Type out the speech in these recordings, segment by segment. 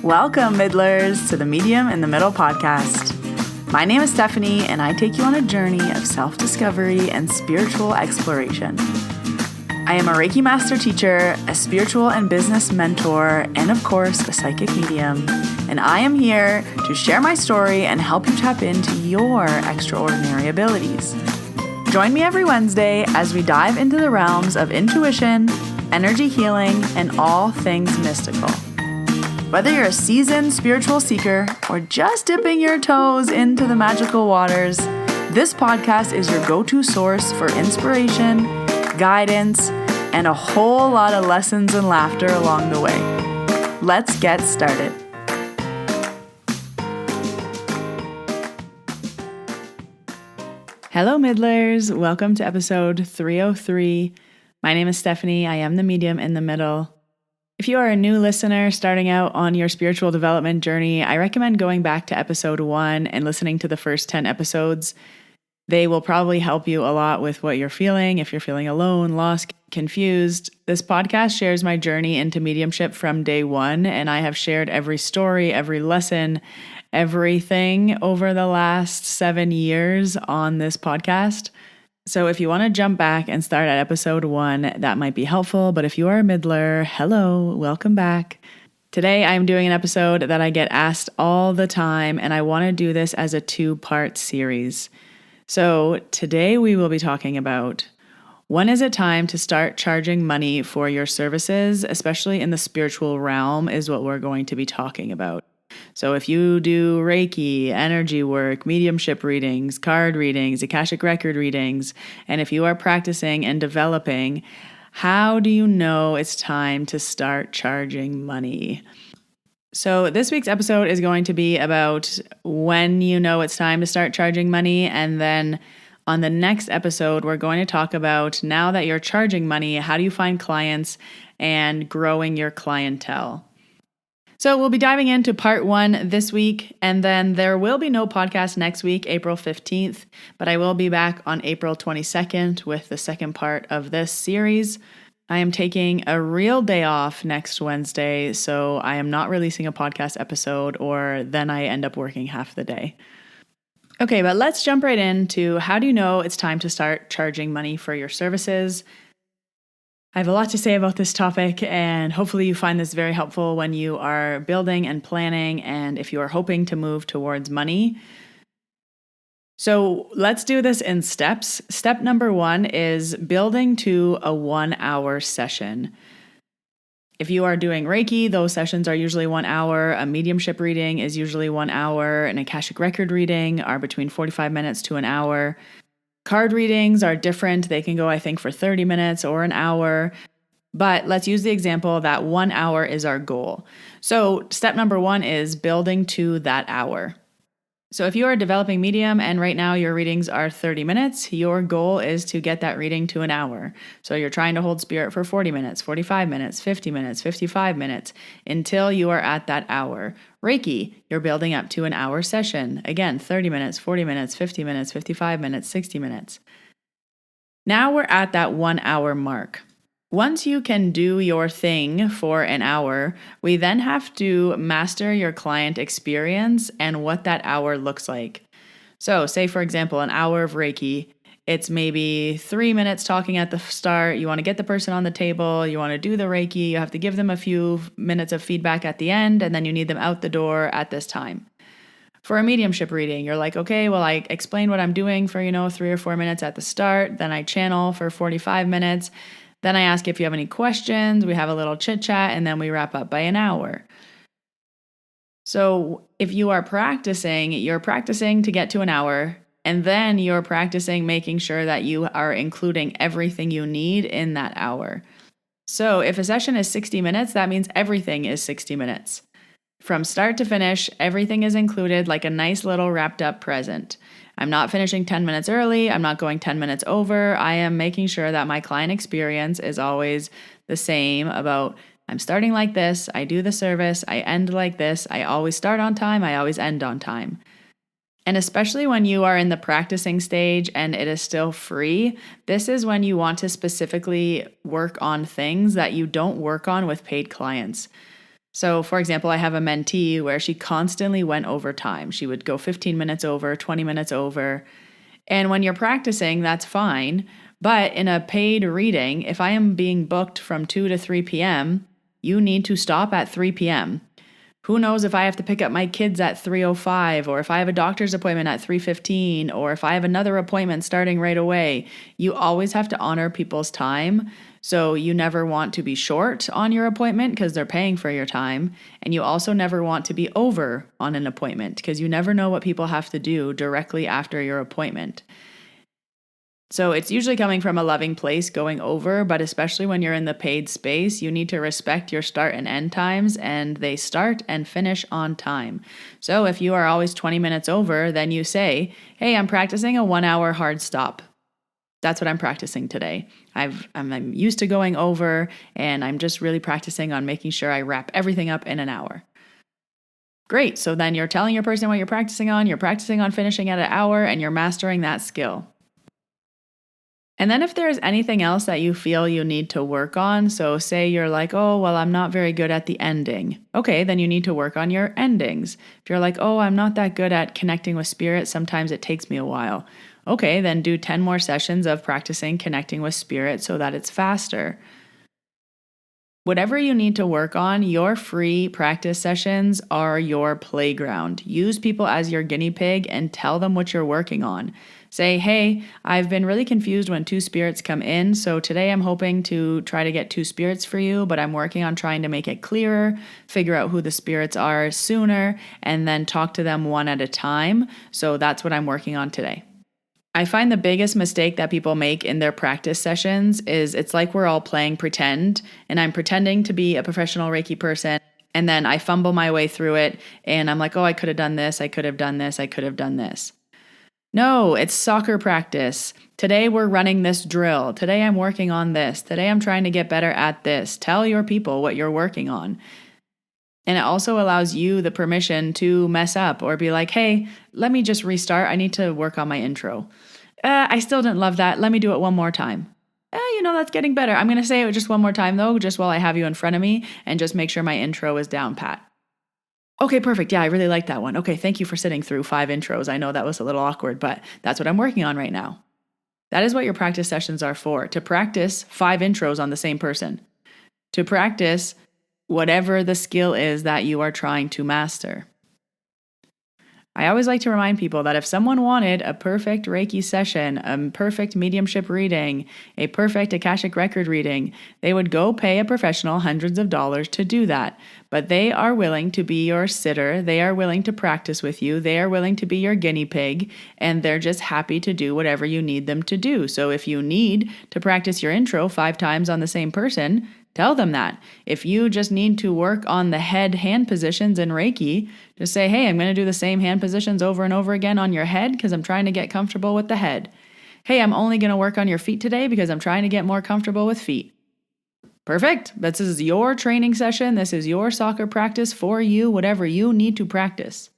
Welcome, Middlers, to the Medium in the Middle podcast. My name is Stephanie, and I take you on a journey of self-discovery and spiritual exploration. I am a Reiki master teacher, a spiritual and business mentor, and of course, a psychic medium. And I am here to share my story and help you tap into your extraordinary abilities. Join me every Wednesday as we dive into the realms of intuition, energy healing, and all things mystical. Whether you're a seasoned spiritual seeker or just dipping your toes into the magical waters, this podcast is your go-to source for inspiration, guidance, and a whole lot of lessons and laughter along the way. Let's get started. Hello, Middlers. Welcome to episode 303. My name is Stephanie. I am the medium in the middle. If you are a new listener starting out on your spiritual development journey, I recommend going back to episode 1 and listening to the first 10 episodes. They will probably help you a lot with what you're feeling. If you're feeling alone, lost, confused, this podcast shares my journey into mediumship from day one, and I have shared every story, every lesson, everything over the last 7 years on this podcast. So if you want to jump back and start at episode 1, that might be helpful. But if you are a middler, hello, welcome back. Today I'm doing an episode that I get asked all the time, and I want to do this as a 2-part series. So today we will be talking about when is it time to start charging money for your services, especially in the spiritual realm, is what we're going to be talking about. So if you do Reiki, energy work, mediumship readings, card readings, Akashic record readings, and if you are practicing and developing, how do you know it's time to start charging money? So this week's episode is going to be about when you know it's time to start charging money. And then on the next episode, we're going to talk about now that you're charging money, how do you find clients and growing your clientele? So we'll be diving into part 1 this week, and then there will be no podcast next week, April 15th, but I will be back on April 22nd with the second part of this series. I am taking a real day off next Wednesday, so I am not releasing a podcast episode, or then I end up working half the day. Okay, but let's jump right into how do you know it's time to start charging money for your services? I have a lot to say about this topic, and hopefully you find this very helpful when you are building and planning and if you are hoping to move towards money. So let's do this in steps. Step number 1 is building to a 1-hour session. If you are doing Reiki, those sessions are usually 1 hour. A mediumship reading is usually 1 hour. An Akashic record reading are between 45 minutes to an hour. Card readings are different. They can go, I think, for 30 minutes or an hour. But let's use the example that 1 hour is our goal. So step number 1 is building to that hour. So if you are a developing medium and right now your readings are 30 minutes, your goal is to get that reading to an hour. So you're trying to hold spirit for 40 minutes, 45 minutes, 50 minutes, 55 minutes until you are at that hour. Reiki, you're building up to an hour session. Again, 30 minutes, 40 minutes, 50 minutes, 55 minutes, 60 minutes. Now we're at that 1 hour mark. Once you can do your thing for an hour, we then have to master your client experience and what that hour looks like. So say, for example, an hour of Reiki, it's maybe 3 minutes talking at the start. You want to get the person on the table. You want to do the Reiki. You have to give them a few minutes of feedback at the end, and then you need them out the door at this time. For a mediumship reading, you're like, okay, well, I explain what I'm doing for, 3 or 4 minutes at the start. Then I channel for 45 minutes. Then I ask if you have any questions, we have a little chit chat, and then we wrap up by an hour. So if you are practicing, you're practicing to get to an hour, and then you're practicing making sure that you are including everything you need in that hour. So if a session is 60 minutes, that means everything is 60 minutes. From start to finish, everything is included like a nice little wrapped up present. I'm not finishing 10 minutes early. I'm not going 10 minutes over. I am making sure that my client experience is always the same about I'm starting like this. I do the service. I end like this. I always start on time. I always end on time. And especially when you are in the practicing stage and it is still free, this is when you want to specifically work on things that you don't work on with paid clients. So, for example, I have a mentee where she constantly went over time. She would go 15 minutes over, 20 minutes over. And when you're practicing, that's fine. But in a paid reading, if I am being booked from 2 to 3 p.m., you need to stop at 3 p.m. Who knows if I have to pick up my kids at 3:05, or if I have a doctor's appointment at 3:15, or if I have another appointment starting right away. You always have to honor people's time. So you never want to be short on your appointment because they're paying for your time. And you also never want to be over on an appointment because you never know what people have to do directly after your appointment. So it's usually coming from a loving place going over, but especially when you're in the paid space, you need to respect your start and end times, and they start and finish on time. So if you are always 20 minutes over, then you say, hey, I'm practicing a 1 hour hard stop. That's what I'm practicing today. I'm used to going over, and I'm just really practicing on making sure I wrap everything up in an hour. Great. So then you're telling your person what you're practicing on finishing at an hour, and you're mastering that skill. And then if there's anything else that you feel you need to work on, so say you're like, oh, well, I'm not very good at the ending. Okay, then you need to work on your endings. If you're like, oh, I'm not that good at connecting with spirit, sometimes it takes me a while. Okay, then do 10 more sessions of practicing connecting with spirit so that it's faster. Whatever you need to work on, your free practice sessions are your playground. Use people as your guinea pig and tell them what you're working on. Say, hey, I've been really confused when two spirits come in, so today I'm hoping to try to get two spirits for you, but I'm working on trying to make it clearer, figure out who the spirits are sooner, and then talk to them one at a time. So that's what I'm working on today. I find the biggest mistake that people make in their practice sessions is it's like we're all playing pretend, and I'm pretending to be a professional Reiki person, and then I fumble my way through it, and I'm like, oh, I could have done this, I could have done this, I could have done this. No, it's soccer practice. Today we're running this drill. Today I'm working on this. Today I'm trying to get better at this. Tell your people what you're working on. And it also allows you the permission to mess up or be like, hey, let me just restart. I need to work on my intro. I still didn't love that. Let me do it one more time. That's getting better. I'm going to say it just one more time though, just while I have you in front of me, and just make sure my intro is down pat. Okay, perfect. Yeah, I really like that one. Okay, thank you for sitting through 5 intros. I know that was a little awkward, but that's what I'm working on right now. That is what your practice sessions are for, to practice 5 intros on the same person, to practice whatever the skill is that you are trying to master. I always like to remind people that if someone wanted a perfect Reiki session, a perfect mediumship reading, a perfect Akashic record reading, they would go pay a professional hundreds of dollars to do that. But they are willing to be your sitter, they are willing to practice with you, they are willing to be your guinea pig, and they're just happy to do whatever you need them to do. So if you need to practice your intro 5 times on the same person, tell them that. If you just need to work on the head hand positions in Reiki, just say, hey, I'm going to do the same hand positions over and over again on your head because I'm trying to get comfortable with the head. Hey, I'm only going to work on your feet today because I'm trying to get more comfortable with feet. Perfect. This is your training session. This is your soccer practice for you, whatever you need to practice.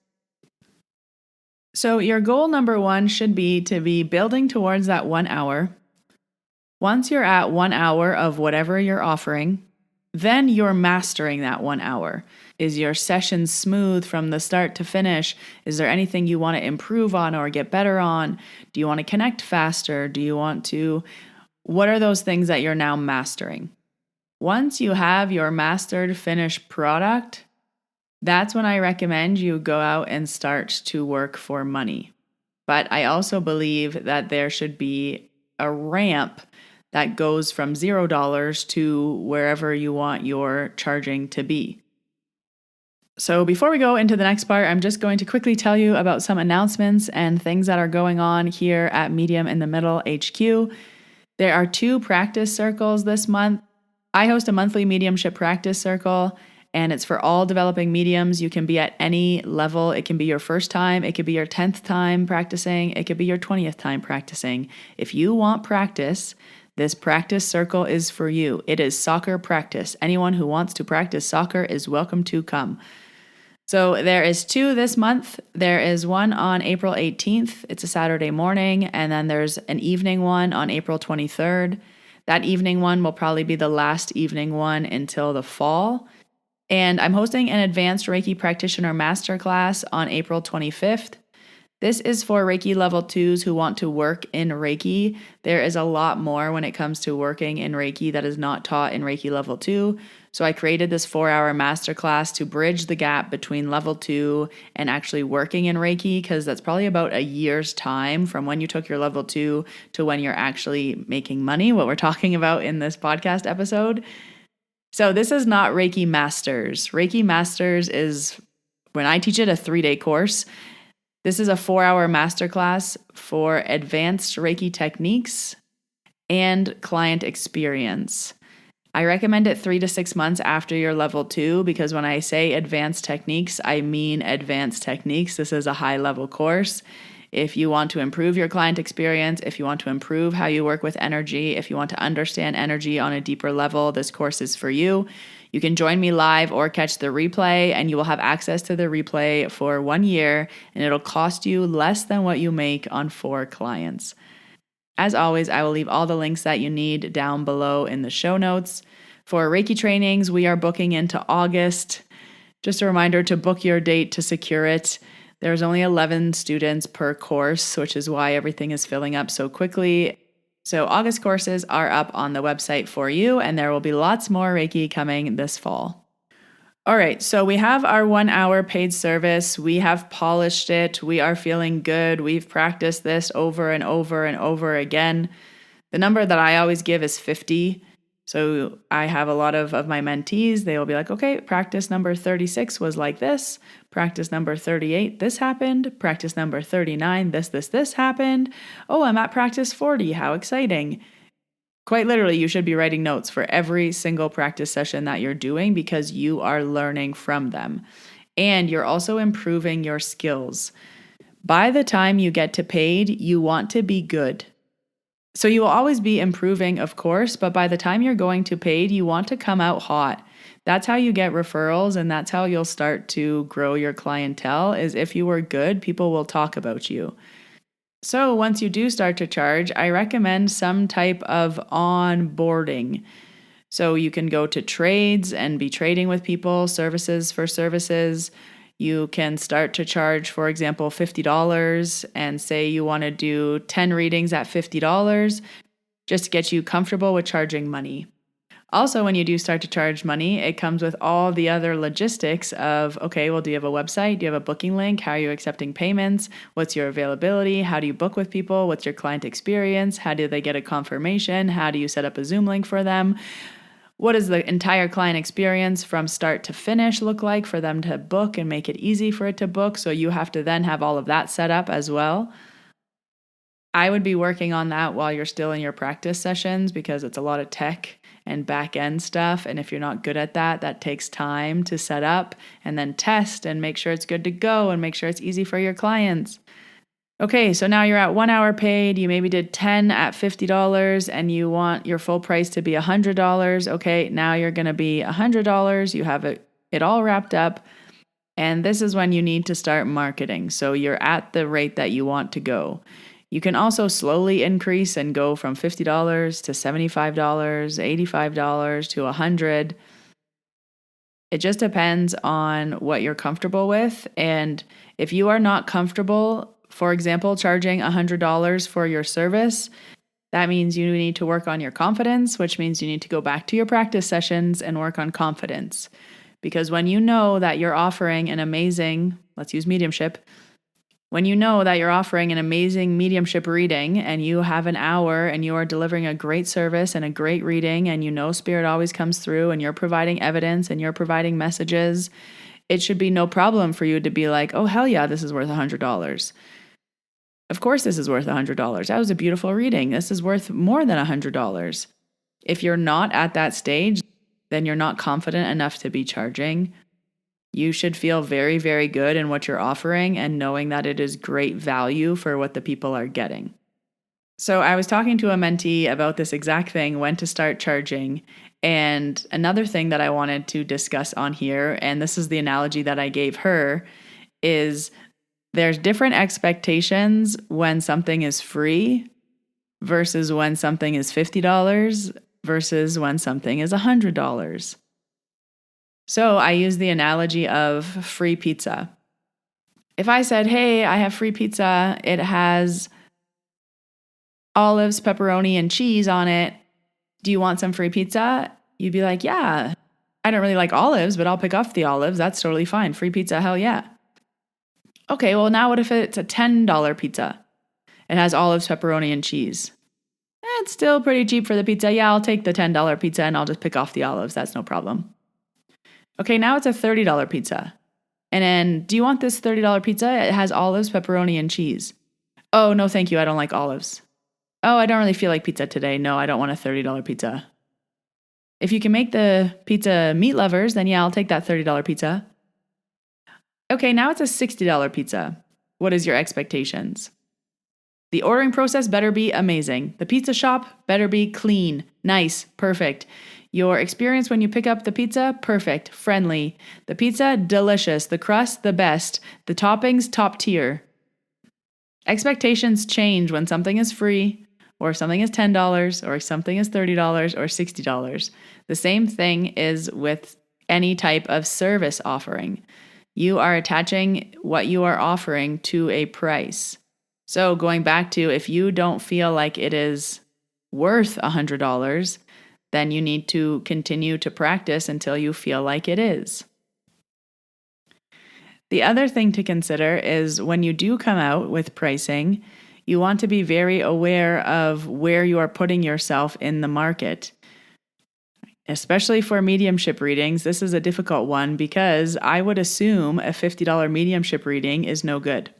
So your goal number 1 should be to be building towards that 1 hour. Once you're at 1 hour of whatever you're offering, then you're mastering that 1 hour. Is your session smooth from the start to finish? Is there anything you want to improve on or get better on? Do you want to connect faster? What are those things that you're now mastering? Once you have your mastered finished product, that's when I recommend you go out and start to work for money. But I also believe that there should be a ramp that goes from $0 to wherever you want your charging to be. So before we go into the next part, I'm just going to quickly tell you about some announcements and things that are going on here at Medium in the Middle HQ. There are 2 practice circles this month. I host a monthly mediumship practice circle, and it's for all developing mediums. You can be at any level. It can be your first time. It could be your 10th time practicing. It could be your 20th time practicing. If you want practice, this practice circle is for you. It is soccer practice. Anyone who wants to practice soccer is welcome to come. So there is 2 this month. There is one on April 18th. It's a Saturday morning. And then there's an evening one on April 23rd. That evening one will probably be the last evening one until the fall. And I'm hosting an advanced Reiki practitioner masterclass on April 25th. This is for Reiki level 2s who want to work in Reiki. There is a lot more when it comes to working in Reiki that is not taught in Reiki level 2. So I created this 4-hour masterclass to bridge the gap between level 2 and actually working in Reiki, because that's probably about a year's time from when you took your level 2 to when you're actually making money, what we're talking about in this podcast episode. So this is not Reiki Masters. Reiki Masters is, when I teach it, a 3-day course. This is a 4-hour masterclass for advanced Reiki techniques and client experience. I recommend it 3 to 6 months after your level 2, because when I say advanced techniques, I mean advanced techniques. This is a high-level course. If you want to improve your client experience, if you want to improve how you work with energy, if you want to understand energy on a deeper level, this course is for you. You can join me live or catch the replay, and you will have access to the replay for 1 year, and it'll cost you less than what you make on 4 clients. As always, I will leave all the links that you need down below in the show notes. For Reiki trainings, we are booking into August. Just a reminder to book your date to secure it. There's only 11 students per course, which is why everything is filling up so quickly. So August courses are up on the website for you, and there will be lots more Reiki coming this fall. All right, so we have our 1-hour paid service. We have polished it. We are feeling good. We've practiced this over and over and over again. The number that I always give is 50. So I have a lot of my mentees, they will be like, okay, practice number 36 was like this. Practice number 38, this happened. Practice number 39, this happened. Oh, I'm at practice 40. How exciting. Quite literally, you should be writing notes for every single practice session that you're doing, because you are learning from them. And you're also improving your skills. By the time you get to paid, you want to be good. So you will always be improving, of course, but by the time you're going to paid, you want to come out hot. That's how you get referrals, and that's how you'll start to grow your clientele, is if you were good, people will talk about you. So once you do start to charge, I recommend some type of onboarding. So you can go to trades and be trading with people, services for services. You can start to charge, for example, $50 and say you want to do 10 readings at $50 just to get you comfortable with charging money. Also, when you do start to charge money, it comes with all the other logistics of, okay, well, do you have a website? Do you have a booking link? How are you accepting payments? What's your availability? How do you book with people? What's your client experience? How do they get a confirmation? How do you set up a Zoom link for them? What does the entire client experience from start to finish look like for them to book and make it easy for it to book? So you have to then have all of that set up as well. I would be working on that while you're still in your practice sessions, because it's a lot of tech and back end stuff. And if you're not good at that, that takes time to set up and then test and make sure it's good to go and make sure it's easy for your clients. Okay, so now you're at 1 hour paid. You maybe did 10 at $50 and you want your full price to be $100. Okay, now you're going to be $100. You have it all wrapped up. And this is when you need to start marketing. So you're at the rate that you want to go. You can also slowly increase and go from $50 to $75, $85 to $100. It just depends on what you're comfortable with. And if you are not comfortable, for example, charging $100 for your service, that means you need to work on your confidence, which means you need to go back to your practice sessions and work on confidence. Because when you know that you're offering an amazing, let's use mediumship, when you know that you're offering an amazing mediumship reading and you have an hour and you are delivering a great service and a great reading and you know Spirit always comes through and you're providing evidence and you're providing messages, it should be no problem for you to be like, oh, hell yeah, this is worth $100. Of course this is worth $100. That was a beautiful reading. This is worth more than $100. If you're not at that stage, then you're not confident enough to be charging. You should feel very, very good in what you're offering and knowing that it is great value for what the people are getting. So I was talking to a mentee about this exact thing, when to start charging. And another thing that I wanted to discuss on here, and this is the analogy that I gave her, is there's different expectations when something is free versus when something is $50 versus when something is $100. So I use the analogy of free pizza. If I said, hey, I have free pizza, it has olives, pepperoni, and cheese on it. Do you want some free pizza? You'd be like, yeah, I don't really like olives, but I'll pick off the olives. That's totally fine. Free pizza, hell yeah. Okay, well, now what if it's a $10 pizza? It has olives, pepperoni, and cheese. It's still pretty cheap for the pizza. Yeah, I'll take the $10 pizza and I'll just pick off the olives. That's no problem. Okay, now it's a $30 pizza. And then, do you want this $30 pizza? It has olives, pepperoni, and cheese. Oh, no, thank you. I don't like olives. Oh, I don't really feel like pizza today. No, I don't want a $30 pizza. If you can make the pizza meat lovers, then yeah, I'll take that $30 pizza. Okay, now it's a $60 pizza. What is your expectations? The ordering process better be amazing. The pizza shop better be clean, nice, perfect. Your experience when you pick up the pizza, perfect, friendly. The pizza, delicious. The crust, the best. The toppings, top tier. Expectations change when something is free, or if something is $10, or if something is $30 or $60. The same thing is with any type of service offering. You are attaching what you are offering to a price. So going back to, if you don't feel like it is worth $100, then you need to continue to practice until you feel like it is. The other thing to consider is when you do come out with pricing, you want to be very aware of where you are putting yourself in the market. Especially for mediumship readings, this is a difficult one because I would assume a $50 mediumship reading is no good.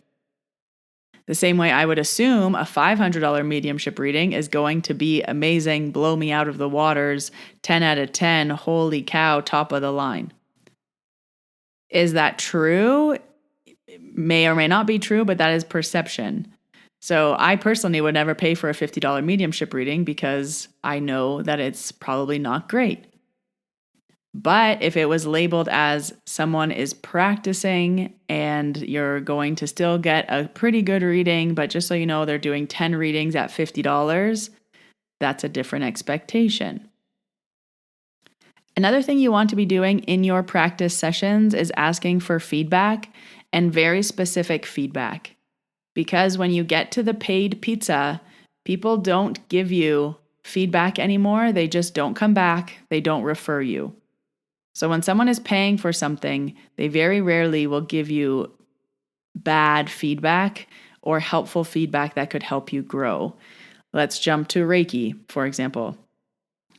The same way I would assume a $500 mediumship reading is going to be amazing, blow me out of the waters, 10 out of 10, holy cow, top of the line. Is that true? It may or may not be true, but that is perception. So I personally would never pay for a $50 mediumship reading because I know that it's probably not great. But if it was labeled as someone is practicing and you're going to still get a pretty good reading, but just so you know, they're doing 10 readings at $50, that's a different expectation. Another thing you want to be doing in your practice sessions is asking for feedback, and very specific feedback. Because when you get to the paid pizza, people don't give you feedback anymore. They just don't come back. They don't refer you. So when someone is paying for something, they very rarely will give you bad feedback or helpful feedback that could help you grow. Let's jump to Reiki, for example.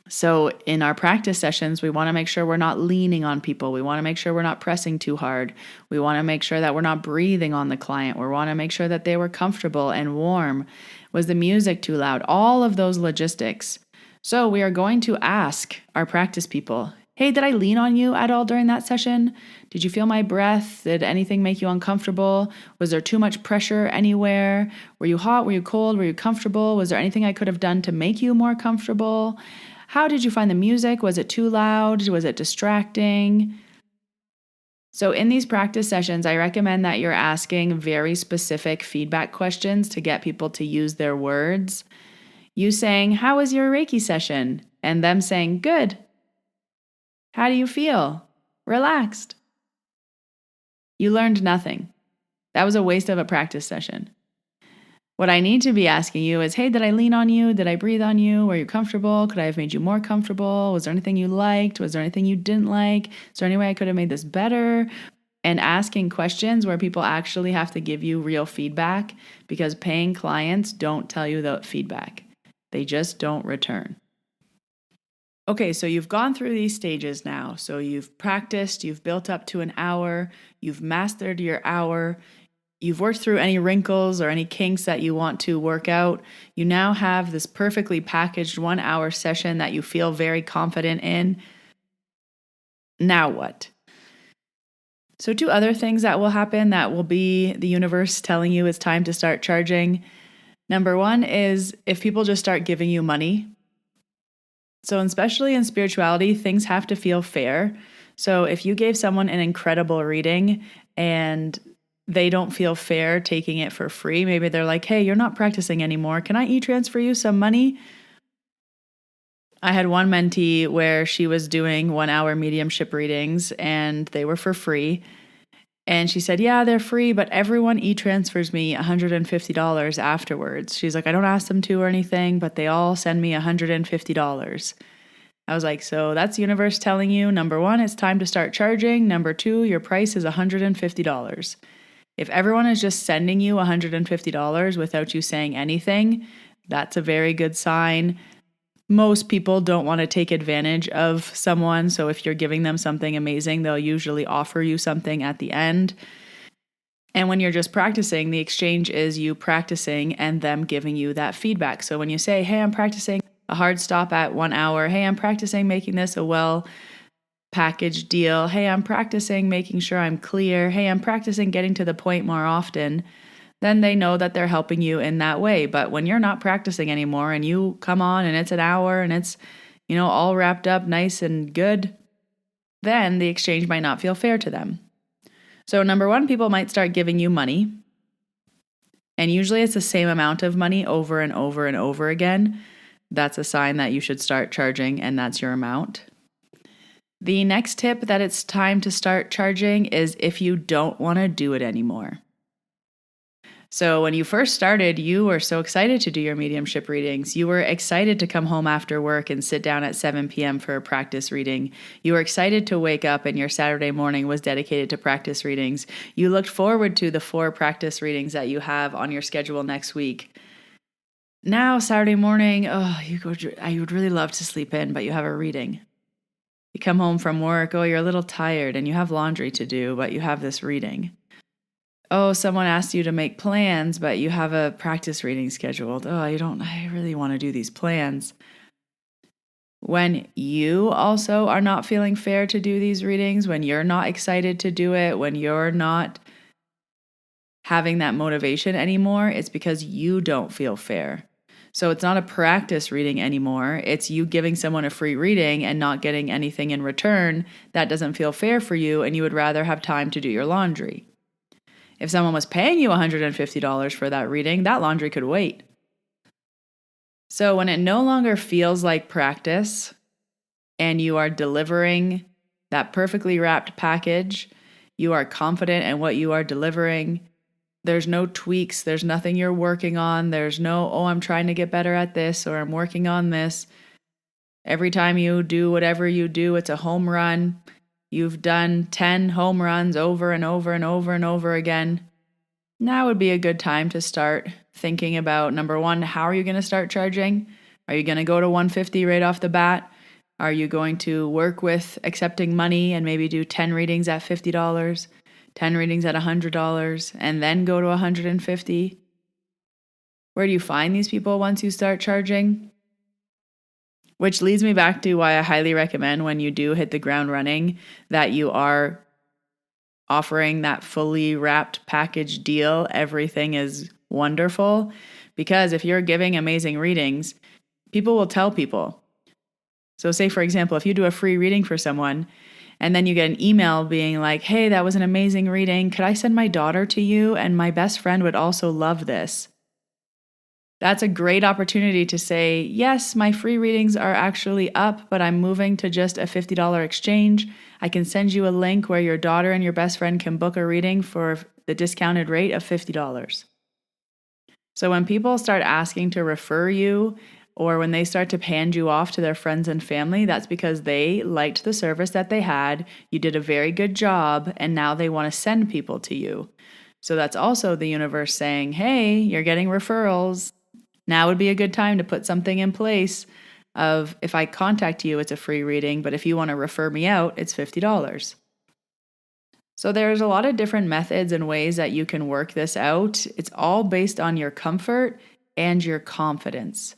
So in our practice sessions, we want to make sure we're not leaning on people. We want to make sure we're not pressing too hard. We want to make sure that we're not breathing on the client. We want to make sure that they were comfortable and warm. Was the music too loud? All of those logistics. So we are going to ask our practice people, hey, did I lean on you at all during that session? Did you feel my breath? Did anything make you uncomfortable? Was there too much pressure anywhere? Were you hot? Were you cold? Were you comfortable? Was there anything I could have done to make you more comfortable? How did you find the music? Was it too loud? Was it distracting? So in these practice sessions, I recommend that you're asking very specific feedback questions to get people to use their words. You saying, how was your Reiki session? And them saying, good. How do you feel? Relaxed. You learned nothing. That was a waste of a practice session. What I need to be asking you is, hey, did I lean on you? Did I breathe on you? Were you comfortable? Could I have made you more comfortable? Was there anything you liked? Was there anything you didn't like? Is there any way I could have made this better? And asking questions where people actually have to give you real feedback, because paying clients don't tell you the feedback. They just don't return. Okay, so you've gone through these stages now. So you've practiced, you've built up to an hour, you've mastered your hour, you've worked through any wrinkles or any kinks that you want to work out. You now have this perfectly packaged 1 hour session that you feel very confident in. Now what? So 2 other things that will happen that will be the universe telling you it's time to start charging. Number 1 is if people just start giving you money. So especially in spirituality, things have to feel fair. So if you gave someone an incredible reading and they don't feel fair taking it for free, maybe they're like, hey, you're not practicing anymore. Can I e-transfer you some money? I had one mentee where she was doing 1 hour mediumship readings and they were for free. And she said, yeah, they're free, but everyone e-transfers me $150 afterwards. She's like, I don't ask them to or anything, but they all send me $150. I was like, so that's the universe telling you, number one, it's time to start charging. Number two, your price is $150. If everyone is just sending you $150 without you saying anything, that's a very good sign. Most people don't want to take advantage of someone, so if you're giving them something amazing, they'll usually offer you something at the end. And when you're just practicing, the exchange is you practicing and them giving you that feedback. So when you say, hey, I'm practicing a hard stop at 1 hour, hey, I'm practicing making this a well packaged deal, hey, I'm practicing making sure I'm clear, hey, I'm practicing getting to the point more often, then they know that they're helping you in that way. But when you're not practicing anymore and you come on and it's an hour and it's, all wrapped up nice and good, then the exchange might not feel fair to them. So number one, people might start giving you money. And usually it's the same amount of money over and over and over again. That's a sign that you should start charging, and that's your amount. The next tip that it's time to start charging is if you don't want to do it anymore. So when you first started, you were so excited to do your mediumship readings. You were excited to come home after work and sit down at 7 p.m. for a practice reading. You were excited to wake up and your Saturday morning was dedicated to practice readings. You looked forward to the 4 practice readings that you have on your schedule next week. Now, Saturday morning, I would really love to sleep in, but you have a reading. You come home from work, you're a little tired and you have laundry to do, but you have this reading. Someone asked you to make plans, but you have a practice reading scheduled. I really want to do these plans. When you also are not feeling fair to do these readings, when you're not excited to do it, when you're not having that motivation anymore, it's because you don't feel fair. So it's not a practice reading anymore. It's you giving someone a free reading and not getting anything in return. That doesn't feel fair for you, and you would rather have time to do your laundry. If someone was paying you $150 for that reading, that laundry could wait. So when it no longer feels like practice and you are delivering that perfectly wrapped package, you are confident in what you are delivering, there's no tweaks, there's nothing you're working on, there's no, I'm trying to get better at this or I'm working on this. Every time you do whatever you do, it's a home run. You've done 10 home runs over and over and over and over again. Now would be a good time to start thinking about, number one, how are you going to start charging? Are you going to go to $150 right off the bat? Are you going to work with accepting money and maybe do 10 readings at $50, 10 readings at $100, and then go to $150? Where do you find these people once you start charging? Which leads me back to why I highly recommend when you do hit the ground running that you are offering that fully wrapped package deal. Everything is wonderful, because if you're giving amazing readings, people will tell people. So say, for example, if you do a free reading for someone and then you get an email being like, hey, that was an amazing reading. Could I send my daughter to you? And my best friend would also love this. That's a great opportunity to say, yes, my free readings are actually up, but I'm moving to just a $50 exchange. I can send you a link where your daughter and your best friend can book a reading for the discounted rate of $50. So when people start asking to refer you, or when they start to hand you off to their friends and family, that's because they liked the service that they had, you did a very good job, and now they want to send people to you. So that's also the universe saying, hey, you're getting referrals. Now would be a good time to put something in place of, if I contact you, it's a free reading, but if you want to refer me out, it's $50. So there's a lot of different methods and ways that you can work this out. It's all based on your comfort and your confidence.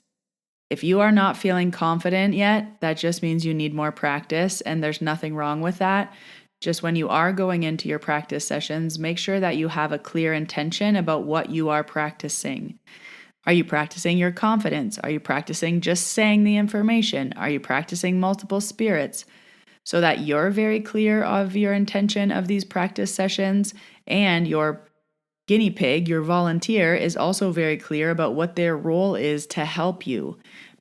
If you are not feeling confident yet, that just means you need more practice, and there's nothing wrong with that. Just when you are going into your practice sessions, make sure that you have a clear intention about what you are practicing. Are you practicing your confidence? Are you practicing just saying the information? Are you practicing multiple spirits? So that you're very clear of your intention of these practice sessions, and your guinea pig, your volunteer, is also very clear about what their role is to help you.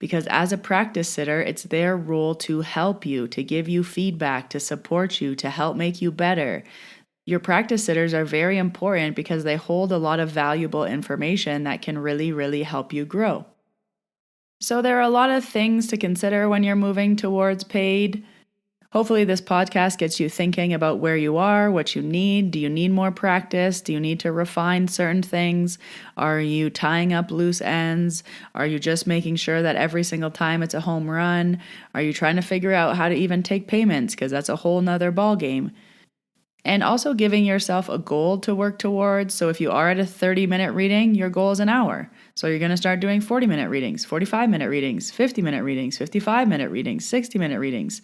because as a practice sitter, it's their role to help you, to give you feedback, to support you, to help make you better. Your practice sitters are very important because they hold a lot of valuable information that can really, really help you grow. So there are a lot of things to consider when you're moving towards paid. Hopefully this podcast gets you thinking about where you are, what you need. Do you need more practice? Do you need to refine certain things? Are you tying up loose ends? Are you just making sure that every single time it's a home run? Are you trying to figure out how to even take payments? Because that's a whole nother ballgame. And also giving yourself a goal to work towards. So if you are at a 30-minute reading, your goal is an hour. So you're going to start doing 40-minute readings, 45-minute readings, 50-minute readings, 55-minute readings, 60-minute readings.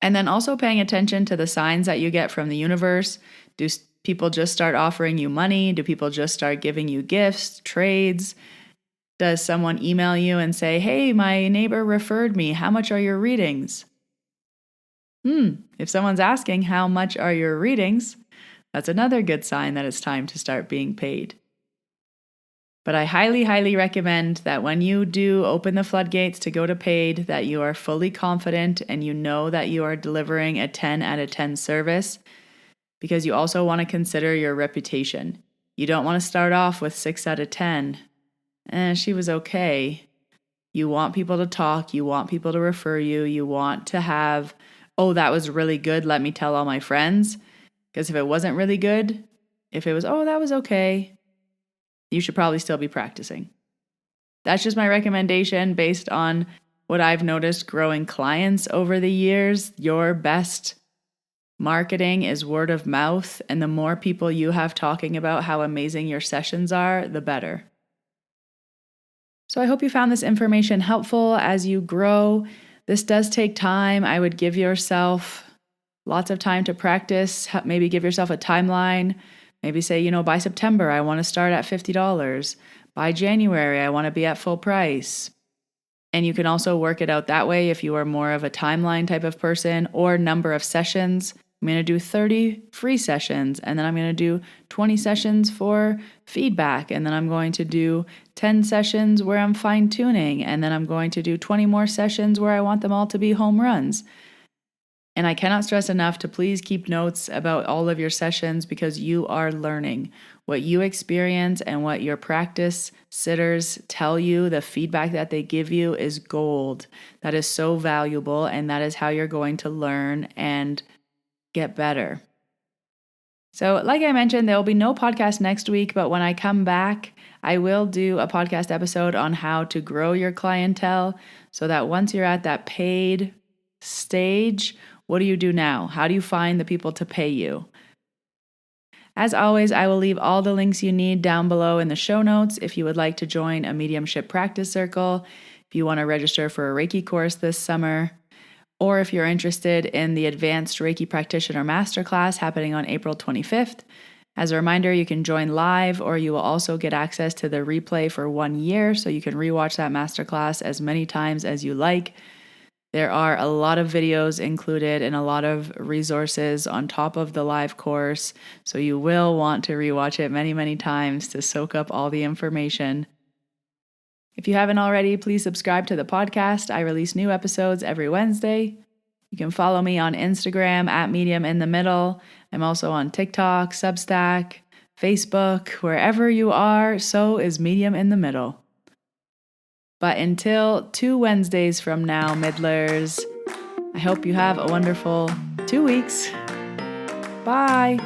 And then also paying attention to the signs that you get from the universe. Do people just start offering you money? Do people just start giving you gifts, trades? Does someone email you and say, hey, my neighbor referred me. How much are your readings? If someone's asking how much are your readings, that's another good sign that it's time to start being paid. But I highly, highly recommend that when you do open the floodgates to go to paid, that you are fully confident and you know that you are delivering a 10 out of 10 service, because you also want to consider your reputation. You don't want to start off with 6 out of 10. She was okay. You want people to talk. You want people to refer you. You want to have, oh, that was really good, let me tell all my friends. Because if it wasn't really good, if it was, oh, that was okay, you should probably still be practicing. That's just my recommendation based on what I've noticed growing clients over the years. Your best marketing is word of mouth, and the more people you have talking about how amazing your sessions are, the better. So I hope you found this information helpful as you grow. This does take time. I would give yourself lots of time to practice. Maybe give yourself a timeline. Maybe say, by September, I want to start at $50. By January, I want to be at full price. And you can also work it out that way if you are more of a timeline type of person, or number of sessions. I'm going to do 30 free sessions, and then I'm going to do 20 sessions for feedback, and then I'm going to do 10 sessions where I'm fine-tuning, and then I'm going to do 20 more sessions where I want them all to be home runs. And I cannot stress enough to please keep notes about all of your sessions, because you are learning. What you experience and what your practice sitters tell you, the feedback that they give you, is gold. That is so valuable, and that is how you're going to learn and get better. So like I mentioned, there will be no podcast next week, but when I come back, I will do a podcast episode on how to grow your clientele so that once you're at that paid stage, what do you do now? How do you find the people to pay you? As always, I will leave all the links you need down below in the show notes if you would like to join a mediumship practice circle, if you want to register for a Reiki course this summer, or if you're interested in the Advanced Reiki Practitioner Masterclass happening on April 25th. As a reminder, you can join live, or you will also get access to the replay for 1 year, so you can rewatch that masterclass as many times as you like. There are a lot of videos included and a lot of resources on top of the live course, so you will want to rewatch it many, many times to soak up all the information. If you haven't already, please subscribe to the podcast. I release new episodes every Wednesday. You can follow me on Instagram at Medium in the Middle. I'm also on TikTok, Substack, Facebook. Wherever you are, so is Medium in the Middle. But until 2 Wednesdays from now, Middlers, I hope you have a wonderful 2 weeks. Bye.